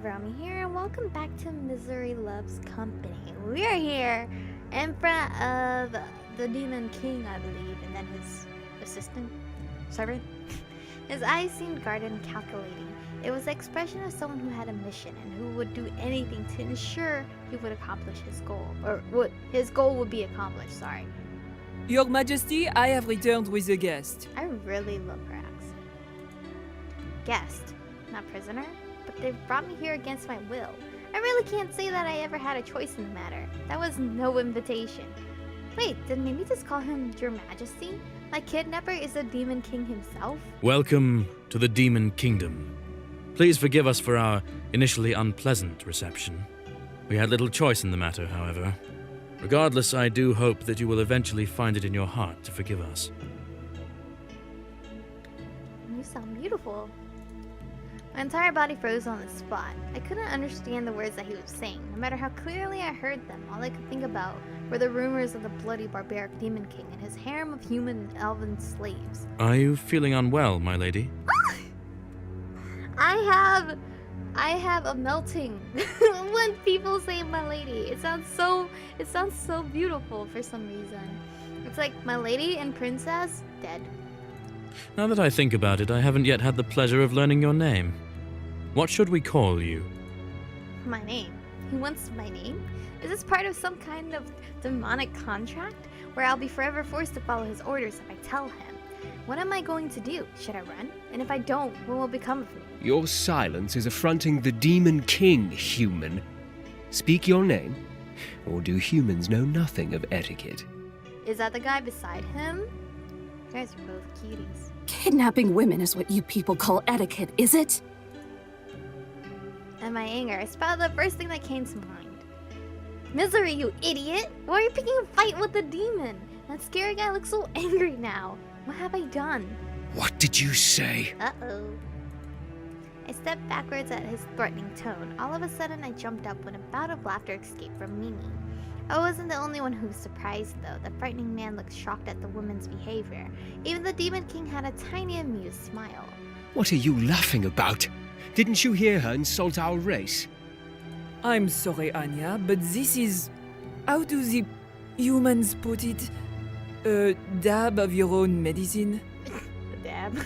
Aromie here, and welcome back to Mizari Loves Company. We are here in front of the Demon King, I believe, and then his assistant, servant. His eyes seemed guarded and calculating. It was the expression of someone who had a mission and who would do anything to ensure he would accomplish his goal, or his goal would be accomplished. Sorry. Your Majesty, I have returned with a guest. I really love her accent. Guest, not prisoner. But they've brought me here against my will. I really can't say that I ever had a choice in the matter. That was no invitation. Wait, did Mimi just call him Your Majesty? My kidnapper is the Demon King himself? Welcome to the Demon Kingdom. Please forgive us for our initially unpleasant reception. We had little choice in the matter, however. Regardless, I do hope that you will eventually find it in your heart to forgive us. You sound beautiful. My entire body froze on the spot. I couldn't understand the words that he was saying. No matter how clearly I heard them, all I could think about were the rumors of the bloody barbaric Demon King and his harem of human and elven slaves. Are you feeling unwell, my lady? I have a melting when people say my lady. It sounds so beautiful for some reason. It's like my lady and princess dead. Now that I think about it, I haven't yet had the pleasure of learning your name. What should we call you? My name. He wants my name? Is this part of some kind of demonic contract where I'll be forever forced to follow his orders if I tell him? What am I going to do? Should I run? And if I don't, what will become of me? Your silence is affronting the Demon King, human. Speak your name, or do humans know nothing of etiquette? Is that the guy beside him? You guys are both cuties. Kidnapping women is what you people call etiquette, is it? In my anger, I spouted the first thing that came to mind. Mizari, you idiot! Why are you picking a fight with the demon? That scary guy looks so angry now. What have I done? What did you say? Uh-oh. I stepped backwards at his threatening tone. All of a sudden, I jumped up when a bout of laughter escaped from Mimi. I wasn't the only one who was surprised, though. The frightening man looked shocked at the woman's behavior. Even the Demon King had a tiny amused smile. What are you laughing about? Didn't you hear her insult our race? I'm sorry, Anya, but this is... How do the humans put it? A dab of your own medicine? A dab.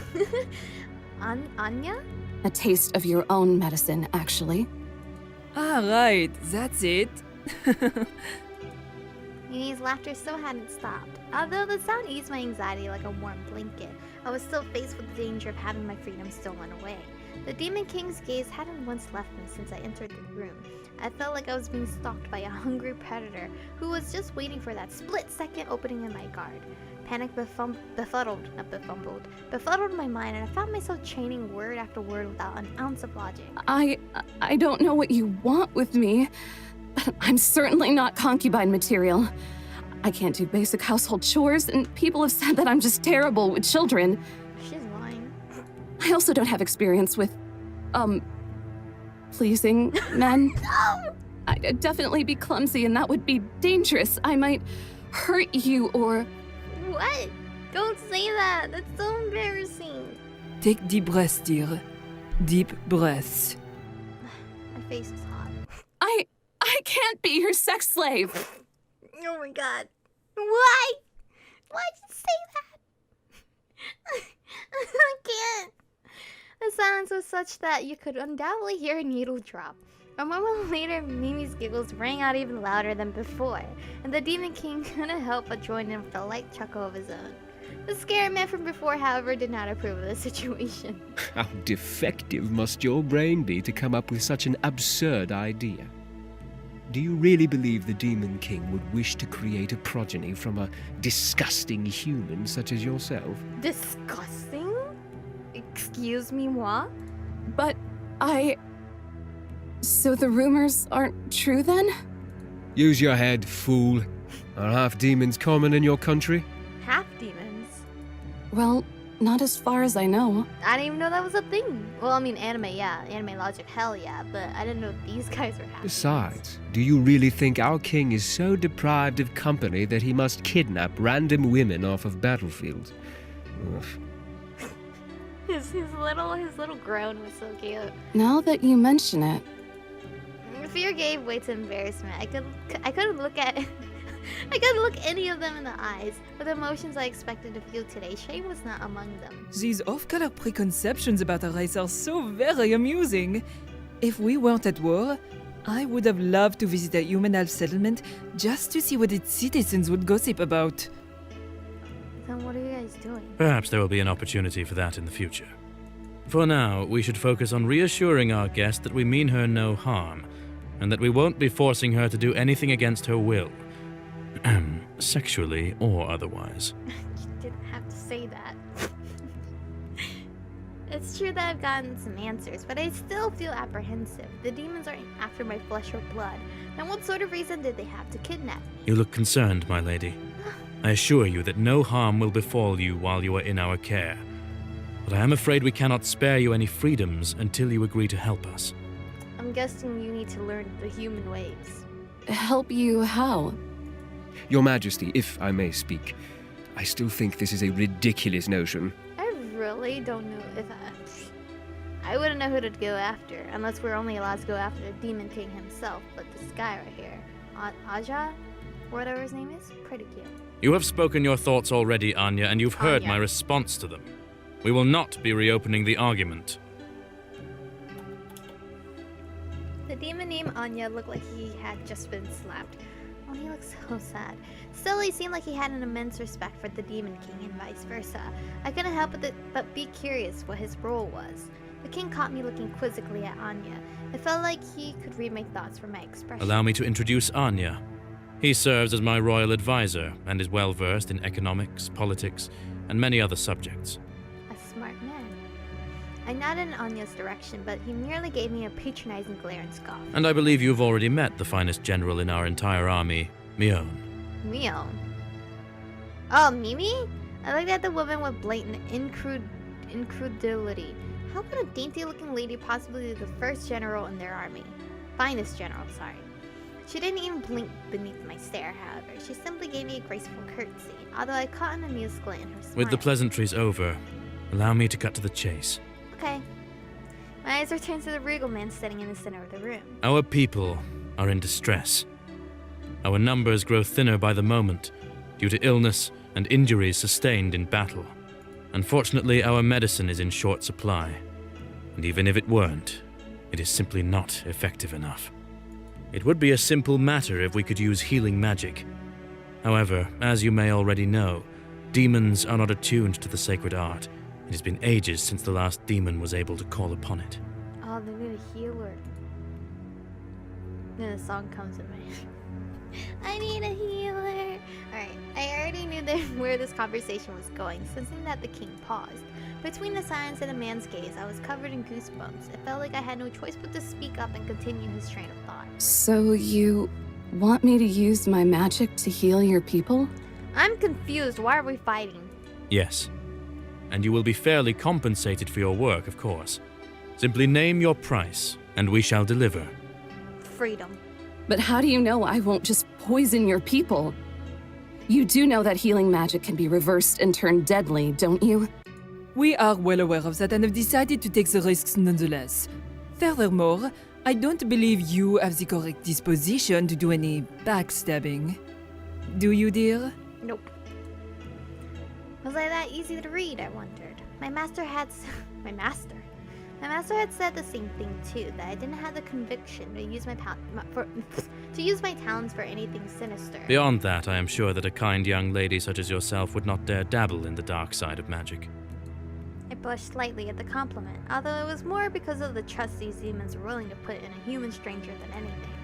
Anya? A taste of your own medicine, actually. Ah, right, that's it. Mimi's laughter still hadn't stopped. Although the sound eased my anxiety like a warm blanket, I was still faced with the danger of having my freedom stolen away. The Demon King's gaze hadn't once left me since I entered the room. I felt like I was being stalked by a hungry predator who was just waiting for that split-second opening in my guard. Panic befuddled my mind, and I found myself chaining word after word without an ounce of logic. I don't know what you want with me, but I'm certainly not concubine material. I can't do basic household chores, and people have said that I'm just terrible with children. She's lying. I also don't have experience with, pleasing men. No! I'd definitely be clumsy, and that would be dangerous. I might hurt you or... What? Don't say that. That's so embarrassing. Take deep breaths, dear. Deep breaths. My face is hot. I can't be your sex slave. Oh my god. Why? Why'd you say that? I can't. The silence was such that you could undoubtedly hear a needle drop. A moment later, Mimi's giggles rang out even louder than before, and the Demon King couldn't help but join in with a light chuckle of his own. The scary man from before, however, did not approve of the situation. How defective must your brain be to come up with such an absurd idea? Do you really believe the Demon King would wish to create a progeny from a disgusting human such as yourself? Disgusting? Excuse me, moi? But So the rumors aren't true then? Use your head, fool. Are half demons common in your country? Half demons? Well, not as far as I know. I didn't even know that was a thing. Well, I mean, anime, yeah. Anime logic, hell yeah. But I didn't know these guys were half Besides, do you really think our king is so deprived of company that he must kidnap random women off of battlefields? Ugh. His little groan was so cute. Now that you mention it, fear gave way to embarrassment. I couldn't look at I couldn't look any of them in the eyes. With the emotions I expected to feel today, shame was not among them. These off-color preconceptions about a race are so very amusing. If we weren't at war, I would have loved to visit a human elf settlement just to see what its citizens would gossip about. Then what are you guys doing? Perhaps there will be an opportunity for that in the future. For now, we should focus on reassuring our guest that we mean her no harm, and that we won't be forcing her to do anything against her will. Sexually or otherwise. You didn't have to say that. It's true that I've gotten some answers, but I still feel apprehensive. The demons aren't after my flesh or blood. Then what sort of reason did they have to kidnap me? You look concerned, my lady. I assure you that no harm will befall you while you are in our care. But I am afraid we cannot spare you any freedoms until you agree to help us. I'm guessing you need to learn the human ways. Help you how? Your Majesty, if I may speak, I still think this is a ridiculous notion. I really don't know if I wouldn't know who to go after, unless we're only allowed to go after the Demon King himself. But this guy right here, Aja, whatever his name is, pretty cute. You have spoken your thoughts already, Anya, and you've heard Anya. my response to them. We will not be reopening the argument. The demon named Anya looked like he had just been slapped. Oh, he looks so sad. Still, he seemed like he had an immense respect for the Demon King and vice versa. I couldn't help but be curious what his role was. The king caught me looking quizzically at Anya. It felt like he could read my thoughts from my expression. Allow me to introduce Anya. He serves as my royal advisor and is well versed in economics, politics, and many other subjects. A smart man. I nodded in Anya's direction, but he merely gave me a patronizing glare and scoff. And I believe you've already met the finest general in our entire army, Mion. Mio. Oh, Mimi? I looked at the woman with blatant incredulity. How could a dainty-looking lady possibly be the first general in their army? Finest general, sorry. She didn't even blink beneath my stare, however. She simply gave me a graceful curtsy, although I caught an amused glint in her smile. With the pleasantries over, allow me to cut to the chase. Okay. My eyes returned to the regal man standing in the center of the room. Our people are in distress. Our numbers grow thinner by the moment due to illness and injuries sustained in battle. Unfortunately, our medicine is in short supply, and even if it weren't, it is simply not effective enough. It would be a simple matter if we could use healing magic. However, as you may already know, demons are not attuned to the sacred art. It has been ages since the last demon was able to call upon it. Oh, they need a healer. Then the song comes in my I need a healer. Alright, I already knew where this conversation was going, sensing that the king paused. Between the silence and the man's gaze, I was covered in goosebumps. It felt like I had no choice but to speak up and continue his train of thought. So you want me to use my magic to heal your people? I'm confused. Why are we fighting? Yes. And you will be fairly compensated for your work, of course. Simply name your price, and we shall deliver. Freedom. But how do you know I won't just poison your people? You do know that healing magic can be reversed and turned deadly, don't you? We are well aware of that and have decided to take the risks nonetheless. Furthermore, I don't believe you have the correct disposition to do any backstabbing. Do you, dear? Nope. Was I that easy to read, I wondered. My master had said the same thing too, that I didn't have the conviction to use my talents for anything sinister. Beyond that, I am sure that a kind young lady such as yourself would not dare dabble in the dark side of magic. I blushed slightly at the compliment, although it was more because of the trust these demons were willing to put in a human stranger than anything.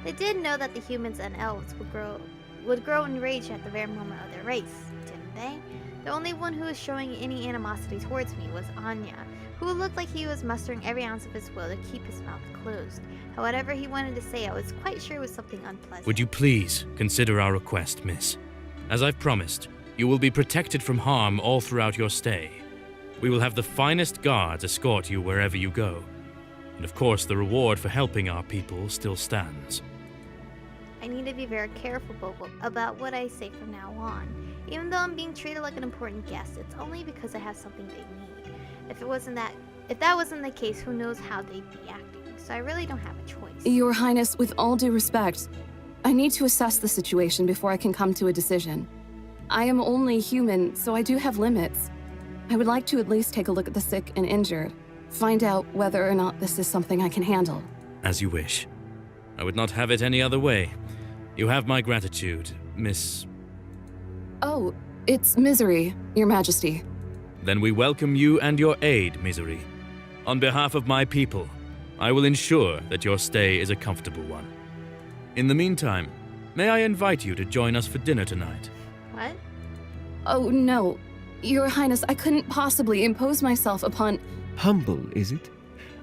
They did know that the humans and elves would grow enraged at the very moment of their race, didn't they? The only one who was showing any animosity towards me was Anya, who looked like he was mustering every ounce of his will to keep his mouth closed. Whatever he wanted to say, I was quite sure was something unpleasant. Would you please consider our request, miss? As I've promised, you will be protected from harm all throughout your stay. We will have the finest guards escort you wherever you go. And of course, the reward for helping our people still stands. I need to be very careful about what I say from now on. Even though I'm being treated like an important guest, it's only because I have something they need. If that wasn't the case, who knows how they'd be acting. so I really don't have a choice. Your Highness, with all due respect, I need to assess the situation before I can come to a decision. I am only human, so I do have limits. I would like to at least take a look at the sick and injured, find out whether or not this is something I can handle. As you wish. I would not have it any other way. You have my gratitude, Miss... Oh, it's Mizari, Your Majesty. Then we welcome you and your aid, Mizari. On behalf of my people, I will ensure that your stay is a comfortable one. In the meantime, may I invite you to join us for dinner tonight? What? Oh, no. Your Highness, I couldn't possibly impose myself upon... Humble, is it?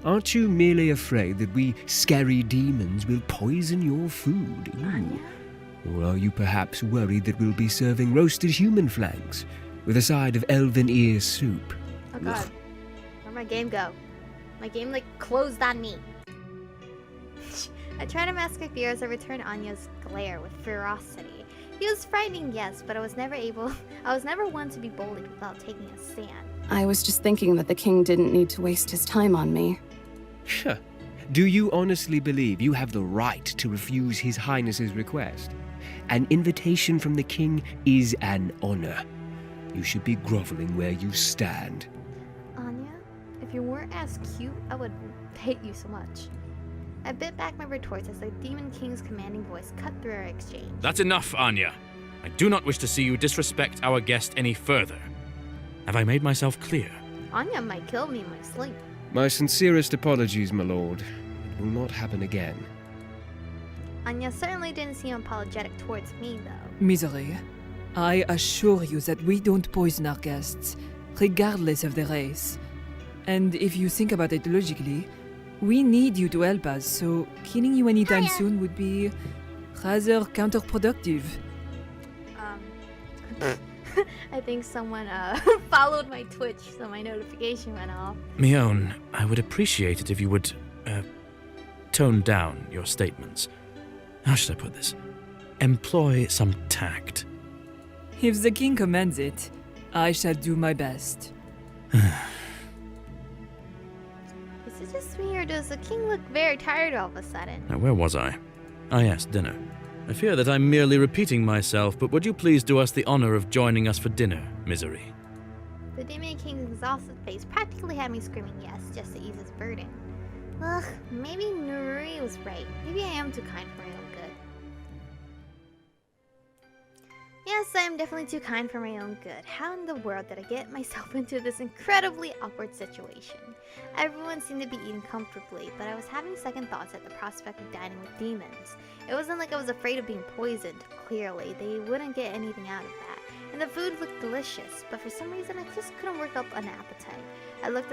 Aren't you merely afraid that we scary demons will poison your food? Ooh. Or are you perhaps worried that we'll be serving roasted human flanks with a side of elven ear soup? Oh god. Where'd my game go? My game like closed on me. I tried to mask my fear as I returned Anya's glare with ferocity. He was frightening, yes, but I was never one to be bullied without taking a stand. I was just thinking that the king didn't need to waste his time on me. Sure. Do you honestly believe you have the right to refuse His Highness's request? An invitation from the king is an honor. You should be groveling where you stand. Anya, if you weren't as cute, I would hate you so much. I bit back my retorts as the Demon King's commanding voice cut through our exchange. That's enough, Anya. I do not wish to see you disrespect our guest any further. Have I made myself clear? Anya might kill me in my sleep. My sincerest apologies, my lord. It will not happen again. Anya certainly didn't seem apologetic towards me, though. Mizari, I assure you that we don't poison our guests, regardless of their race. And if you think about it logically, we need you to help us, so killing you anytime soon would be rather counterproductive. I think someone followed my Twitch, so my notification went off. Mion, I would appreciate it if you would, tone down your statements. How should I put this? Employ some tact. If the king commands it, I shall do my best. Is it just me, or does the king look very tired all of a sudden? Now, where was I? Ah, yes, dinner. I fear that I'm merely repeating myself, but would you please do us the honor of joining us for dinner, Mizari? The Demon King's exhausted face practically had me screaming yes, just to ease his burden. Ugh, maybe Nuri was right. Maybe I am too kind for my own good. Yes, I am definitely too kind for my own good. How in the world did I get myself into this incredibly awkward situation? Everyone seemed to be eating comfortably, but I was having second thoughts at the prospect of dining with demons. It wasn't like I was afraid of being poisoned. Clearly, they wouldn't get anything out of that. And the food looked delicious, but for some reason I just couldn't work up an appetite. I looked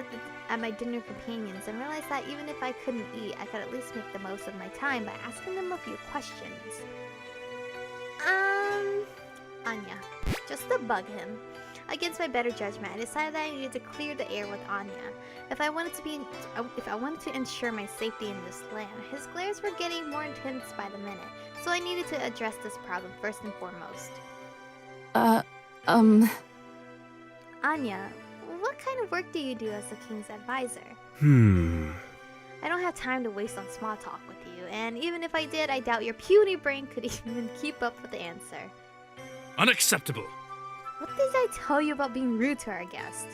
at my dinner companions and realized that even if I couldn't eat, I could at least make the most of my time by asking them a few questions. Anya. Just to bug him. Against my better judgment, I decided that I needed to clear the air with Anya. If I wanted to ensure my safety in this land, his glares were getting more intense by the minute, so I needed to address this problem first and foremost. Anya, what kind of work do you do as the king's advisor? I don't have time to waste on small talk with you, and even if I did, I doubt your puny brain could even keep up with the answer. Unacceptable! What did I tell you about being rude to our guest?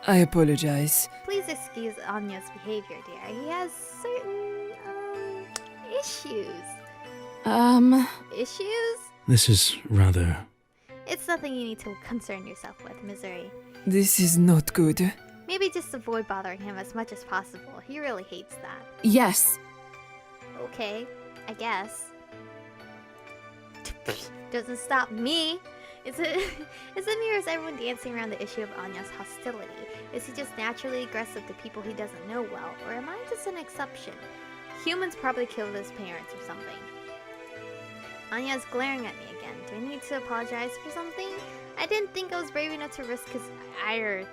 I apologize. Please excuse Anya's behavior, dear. He has certain, issues. Issues? This is rather... It's nothing you need to concern yourself with, Mizari. This is not good. Maybe just avoid bothering him as much as possible. He really hates that. Yes. Okay, I guess. Doesn't stop me. Is it me, or is everyone dancing around the issue of Anya's hostility? Is he just naturally aggressive to people he doesn't know well, or am I just an exception? Humans probably killed his parents or something. Anya's glaring at me again. Do I need to apologize for something? I didn't think I was brave enough to risk his ire.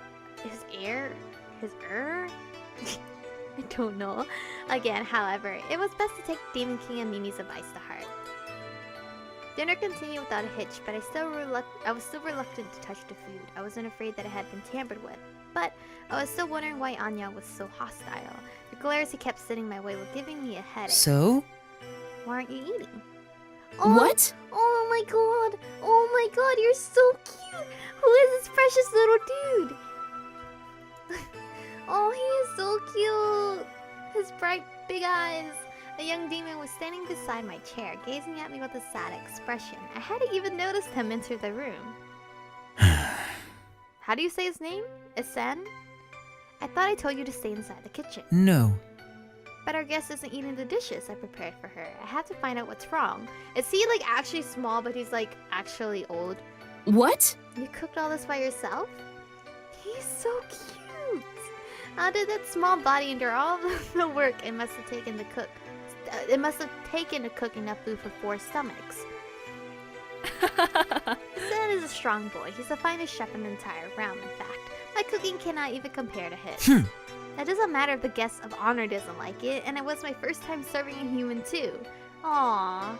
I don't know. Again, however, it was best to take Demon King and Mimi's advice to heart. Dinner continued without a hitch, but I was still reluctant to touch the food. I wasn't afraid that it had been tampered with, but I was still wondering why Anya was so hostile. The glares he kept sitting my way were giving me a headache. So? Why aren't you eating? What? Oh my god! Oh my god, you're so cute! Who is this precious little dude? Oh, he is so cute! His bright big eyes. A young demon was standing beside my chair, gazing at me with a sad expression. I hadn't even noticed him enter the room. How do you say his name? Isen? I thought I told you to stay inside the kitchen. No. But our guest isn't eating the dishes I prepared for her. I have to find out what's wrong. Is he like actually small, but he's like actually old? What? You cooked all this by yourself? He's so cute. How did that small body endure all the work it must have taken to cook? It must have taken to cook enough food for 4 stomachs. Zen is a strong boy. He's the finest chef in the entire realm, in fact. My cooking cannot even compare to his. That doesn't matter if the guest of honor doesn't like it, and it was my first time serving a human too. Aww.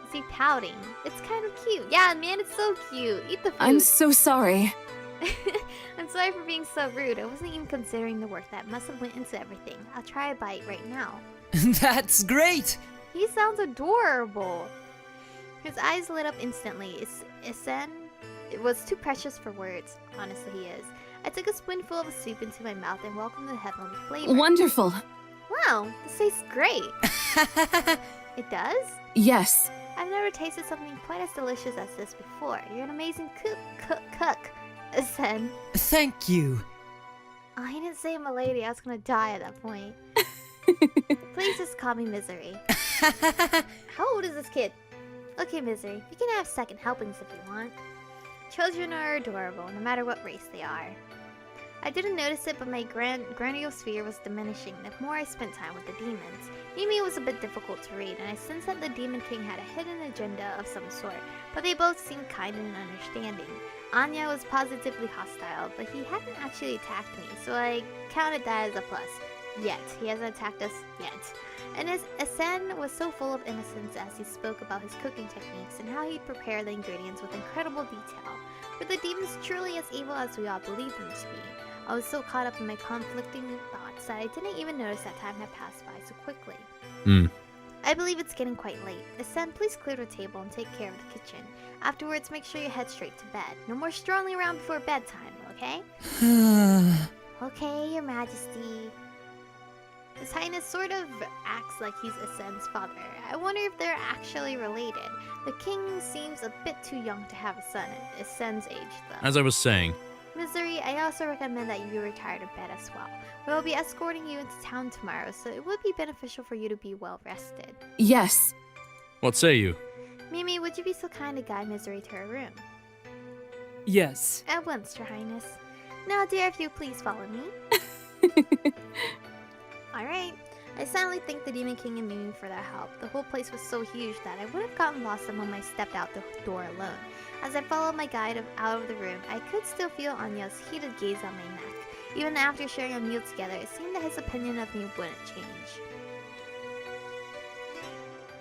Is he pouting? It's kind of cute. Yeah, man, it's so cute. Eat the food. I'm so sorry. I'm sorry for being so rude. I wasn't even considering the work that must have went into everything. I'll try a bite right now. That's great! He sounds adorable. His eyes lit up instantly. Isen? It was too precious for words. Honestly, he is. I took a spoonful of soup into my mouth and welcomed the heavenly flavor. Wonderful. Wow, this tastes great. It does? Yes. I've never tasted something quite as delicious as this before. You're an amazing cook. Isen. Thank you. Oh, he didn't say milady. I was gonna die at that point. Please just call me Mizari. How old is this kid? Okay, Mizari, you can have second helpings if you want. Children are adorable, no matter what race they are. I didn't notice it, but my graniosphere was diminishing the more I spent time with the demons. Mimi was a bit difficult to read, and I sensed that the Demon King had a hidden agenda of some sort, but they both seemed kind and understanding. Anya was positively hostile, but he hadn't actually attacked me, so I counted that as a plus. Yet. He hasn't attacked us yet. And Isen was so full of innocence as he spoke about his cooking techniques and how he'd prepare the ingredients with incredible detail. Were the demons truly as evil as we all believed them to be? I was so caught up in my conflicting thoughts that I didn't even notice that time had passed by so quickly. I believe it's getting quite late. Isen, please clear the table and take care of the kitchen. Afterwards, make sure you head straight to bed. No more strolling around before bedtime, okay? Okay, Your Majesty. His Highness sort of acts like he's Isen's father. I wonder if they're actually related. The king seems a bit too young to have a son at Isen's age, though. As I was saying, Mizari, I also recommend that you retire to bed as well. We'll be escorting you into town tomorrow, so it would be beneficial for you to be well rested. Yes. what say you? Mimi, would you be so kind to guide Mizari to her room? Yes. At once, Your Highness. Now, dear, if you please follow me. Alright. I silently thanked the Demon King and Mimi for their help. The whole place was so huge that I would have gotten lost the moment I stepped out the door alone. As I followed my guide out of the room, I could still feel Anya's heated gaze on my neck. Even after sharing a meal together, it seemed that his opinion of me wouldn't change.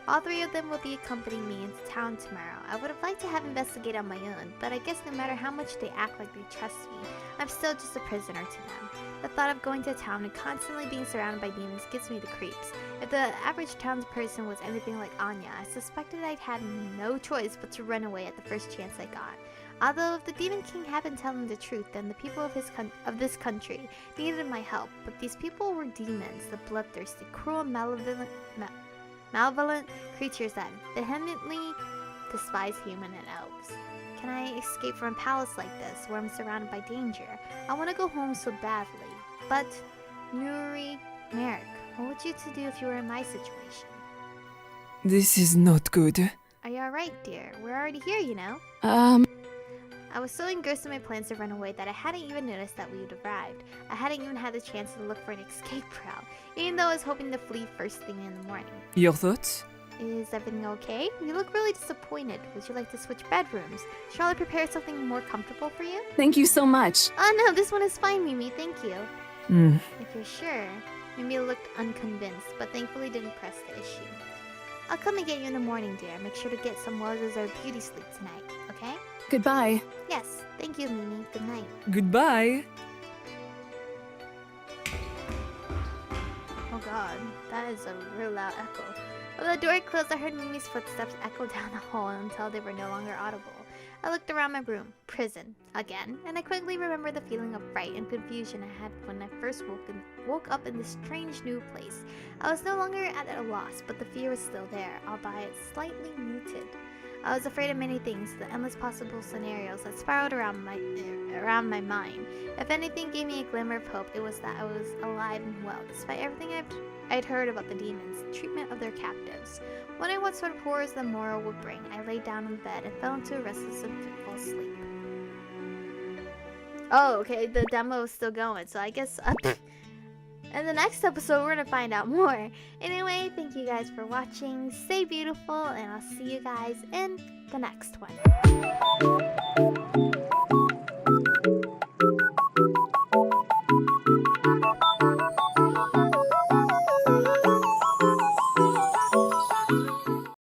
All 3 of them will be accompanying me into town tomorrow. I would have liked to have investigated on my own, but I guess no matter how much they act like they trust me, I'm still just a prisoner to them. The thought of going to town and constantly being surrounded by demons gives me the creeps. If the average townsperson was anything like Anya, I suspected I'd had no choice but to run away at the first chance I got. Although if the Demon King had been telling the truth, then the people of this country needed my help. But these people were demons, the bloodthirsty, cruel, malevolent creatures that vehemently despise human and elves. Can I escape from a palace like this, where I'm surrounded by danger? I want to go home so badly. But, Nuri, Merrick, what would you two do if you were in my situation? This is not good. Are you alright, dear? We're already here, you know. I was so engrossed in my plans to run away that I hadn't even noticed that we had arrived. I hadn't even had the chance to look for an escape route, even though I was hoping to flee first thing in the morning. Your thoughts? Is everything okay? You look really disappointed. Would you like to switch bedrooms? Shall I prepare something more comfortable for you? Thank you so much. Oh no, this one is fine, Mimi. Thank you. If you're sure. Mimi looked unconvinced, but thankfully didn't press the issue. I'll come and get you in the morning, dear. Make sure to get some well-deserved beauty sleep tonight, okay? Goodbye. Yes, thank you, Mimi. Good night. Goodbye. Oh god, that is a real loud echo. When the door closed, I heard Mimi's footsteps echo down the hall until they were no longer audible. I looked around my room. Prison. Again. And I quickly remembered the feeling of fright and confusion I had when I first woke up in this strange new place. I was no longer at a loss, but the fear was still there, albeit slightly muted. I was afraid of many things, the endless possible scenarios that spiraled around my mind. If anything gave me a glimmer of hope, it was that I was alive and well, despite everything I'd heard about the demons, treatment of their captives. Wondering what sort of horrors the morrow would bring, I lay down in bed and fell into a restless and fitful sleep. Oh, okay, the demo is still going, so I guess in the next episode we're gonna find out more. Anyway, thank you guys for watching, stay beautiful, and I'll see you guys in the next one.